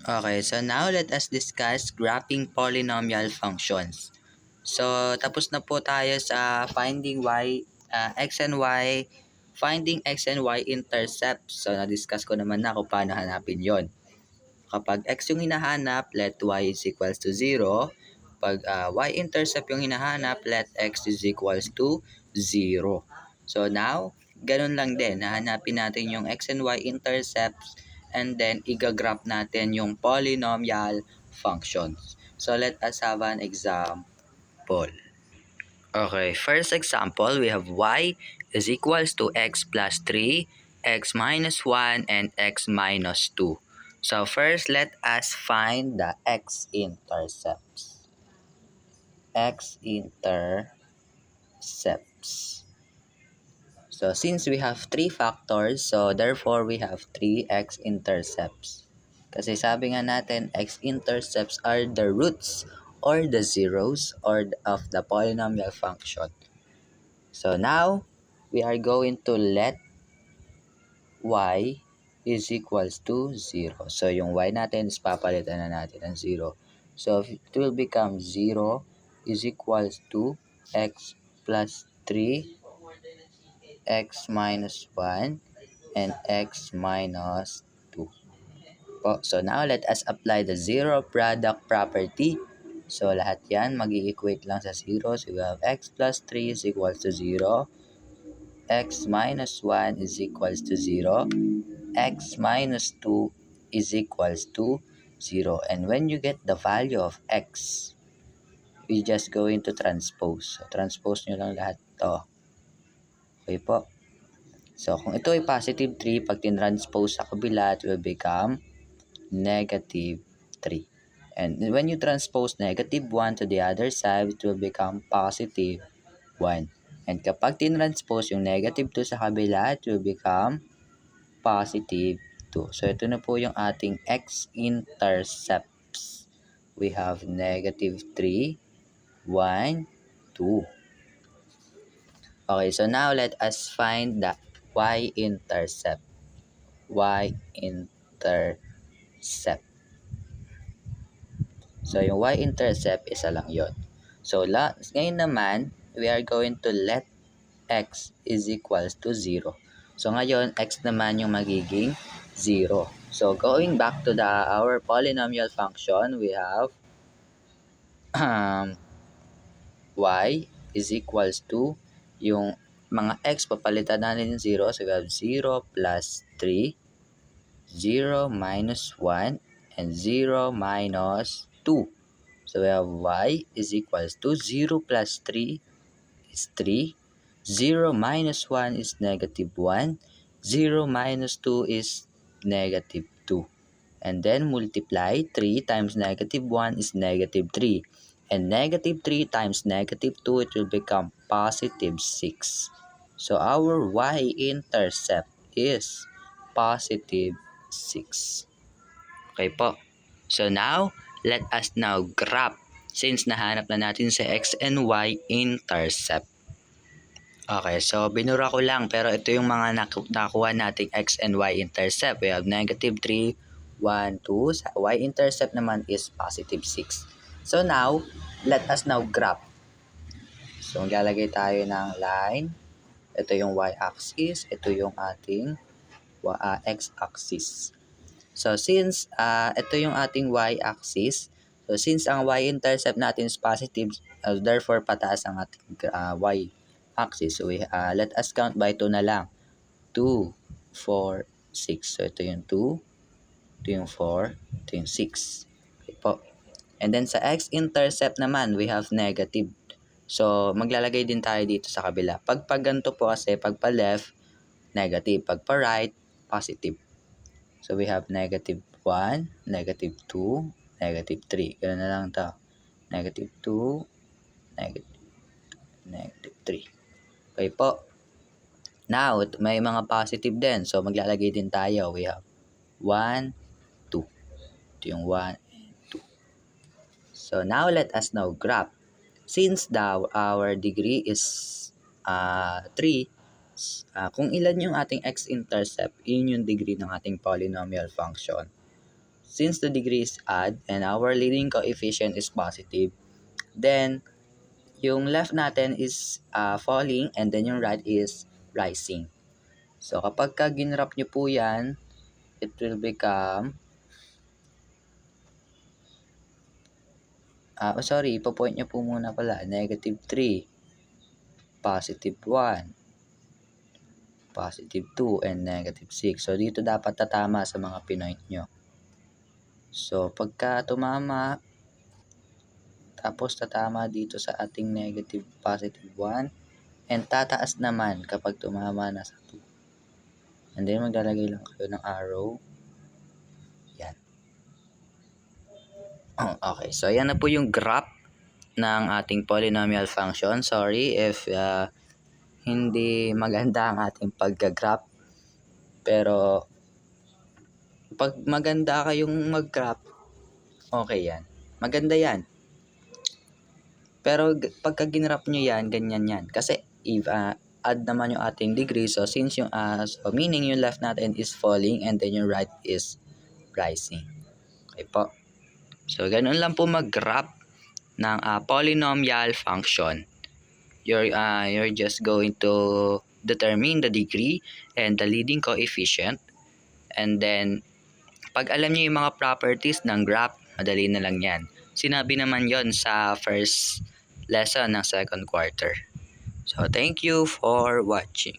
Okay, so now let us discuss graphing polynomial functions. So, tapos na po tayo sa finding x and y intercepts. So, na-discuss ko naman na kung paano hanapin yon. Kapag x yung hinahanap, let y is equals to 0. Pag y-intercept yung hinahanap, let x is equals to 0. So now, ganun lang din. Hahanapin natin yung x and y intercepts and then igagraph natin yung polynomial functions. So let us have an example. Okay, first example, we have y is equals to x plus 3, x minus 1, and x minus 2. So first, let us find the x-intercepts. X-intercepts. So since we have 3 factors, so therefore we have 3 x-intercepts. Kasi sabi nga natin, x-intercepts are the roots or the zeros of the polynomial function. So now, we are going to let y is equals to 0. So yung y natin is papalitan na natin ng 0. So it will become 0 is equals to x plus 3, x minus 1, and x minus 2. So now let us apply the zero product property. So lahat yan mag-i-equate lang sa 0. So we have x plus 3 is equals to 0. X minus 1 is equals to 0. X minus 2 is equals to 0. And when you get the value of x, we just going to transpose. So, transpose nyo lang lahat to. Okay po. So, kung ito ay positive 3, pag tinranspose sa kabila, it will become negative 3. And when you transpose negative 1 to the other side, it will become positive 1. And kapag tinranspose yung negative 2 sa kabila, it will become positive 2. So, ito na po yung ating x-intercepts. We have negative 3, 1, 2. Okay, so now let us find the y-intercept. Y-intercept. So, yung y-intercept, isa lang yon. So, ngayon naman, we are going to let x is equals to 0. So, ngayon, x naman yung magiging 0. So, going back to our polynomial function, we have y is equals to yung mga x, papalitan natin yung 0. So, we have 0 plus 3, 0 minus 1, and 0 minus 2. So, we have y is equals to 0 plus 3 is 3. 0 minus 1 is negative 1. 0 minus 2 is negative 2. And then multiply 3 times negative 1 is negative 3. And negative 3 times negative 2, it will become positive 6. So our y-intercept is positive 6. Okay po. So now, let us now graph since nahanap na natin sa x and y intercept. Okay, so binura ko lang pero ito yung mga nakuha nating x and y intercept. We have negative 3, 1, 2. Sa y-intercept naman is positive 6. So now, let us now graph. So maglalagay tayo ng line. Ito yung y-axis. Ito yung ating x-axis. So since ito yung ating y-axis, so since ang y-intercept natin is positive, therefore pataas ang ating y-axis. So let us count by 2 na lang. 2, 4, 6. So ito yung 2, ito yung 4, ito yung 6. Okay po. And then sa x-intercept naman, we have negative. So maglalagay din tayo dito sa kabila. Pag ganito po kasi, pag pa left, negative. Pag pa right, positive. So, we have negative 1, negative 2, negative 3. Ganun na lang ito. Negative 2, negative 3. Okay po. Now, may mga positive din. So, maglalagay din tayo. We have 1, 2. Ito yung 1 and 2. So, now let us now graph. Since our degree is 3, kung ilan yung ating x-intercept, yun yung degree ng ating polynomial function. since the degree is odd and our leading coefficient is positive, then yung left natin is falling and then yung right is rising. So kapag ka ginrap nyo po yan, it will become, ipo-point nyo po muna pala, -3, +1, +2, and -6. So dito dapat tatama sa mga pinoint nyo. So pagka tumama, tapos tatama dito sa ating negative, +1, and tataas naman kapag tumama na sa 2. And then maglalagay lang kayo ng arrow. Yan. Okay, so yan na po yung graph ng ating polynomial function. Sorry if hindi maganda ang ating pagka-graph. Pero pag maganda kayong mag-graph, okay yan. Maganda yan. Pero pagka ginrap nyo yan, ganyan yan. Kasi if add naman yung ating degree, so since yung so meaning yung left natin is falling and then yung right is rising. Okay po. So ganun lang po mag-graph ng polynomial function. You're just going to determine the degree and the leading coefficient, and then pag alam niyo yung mga properties ng graph, madali na lang yan. Sinabi naman yon sa first lesson ng second quarter. So thank you for watching.